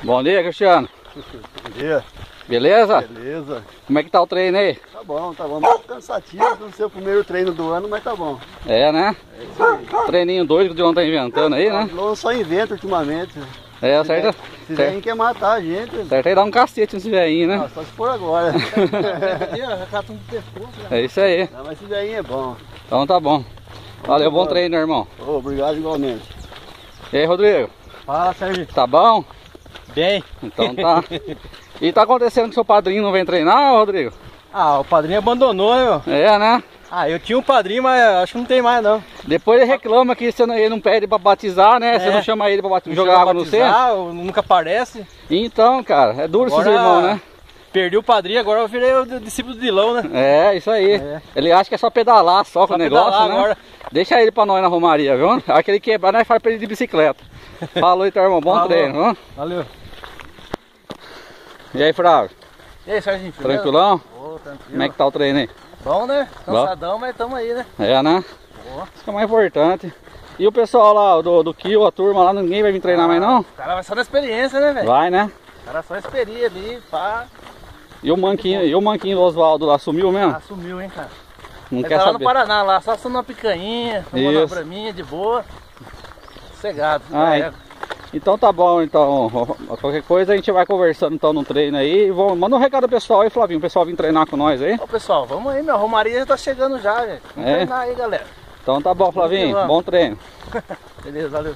Bom dia, Cristiano. Bom dia. Beleza? Beleza. Como é que tá o treino aí? Tá bom, tá bom. Muito cansativo no seu primeiro treino do ano, mas tá bom. É, né? É isso aí. Treininho doido que o Dilon tá inventando aí, né? O só inventa ultimamente. É, certo? Esse velhinho quer matar a gente. Certo aí dá um cacete nesse velhinho, né? Ah, só se for agora. É isso aí. Não, mas esse velhinho é bom. Então tá bom. Valeu, bom treino, irmão. Oh, obrigado igualmente. E aí, Rodrigo? Fala, Sérgio. Tá bom? Bem. Então tá. E tá acontecendo que seu padrinho não vem treinar, Rodrigo? Ah, o padrinho abandonou, né, meu? É, né? Ah, eu tinha um padrinho, mas acho que não tem mais, não. Depois ele reclama que ele não pede pra batizar, né? Você não chama ele pra jogar água no centro. Nunca aparece. Então, cara, é duro Agora, esses irmãos, né? Perdi o padrinho, agora eu virei o discípulo do Dilão, né? É, isso aí. É. Ele acha que é só pedalar só com o negócio, pedalar né? agora. Deixa ele pra nós na romaria, viu? Aquele quebrar, nós faz pra ele de bicicleta. Falou então, irmão. Bom Falou. treino, viu? Valeu. E aí, Fraga? E aí, Sérgio? Tranquilão? Ô, tranquilo. Como é que tá o treino aí? Bom, né? Cansadão, mas tamo aí, né? É, né? Boa. Isso que é o mais importante. E o pessoal lá do Kill, a turma lá, ninguém vai vir treinar mais não? O cara vai só na experiência, né, velho? Vai, né? O cara só esperia ali, pá. E o manquinho do Oswaldo lá sumiu mesmo? Ah, sumiu, hein, cara. Não Ele quer tá lá saber. no Paraná, lá, só assando uma picanha, tomando uma Isso. braminha de boa. Sossegado. Ah, É. então tá bom, então. Qualquer coisa a gente vai conversando então no treino aí. Manda um recado pro pessoal aí, Flavinho. O pessoal vir treinar com nós aí. Ô, pessoal, vamos aí, meu. A Romaria já tá chegando já, velho. Vamos É? treinar aí, galera. Então tá bom, Flavinho. Vamos. Bom treino. Beleza, valeu.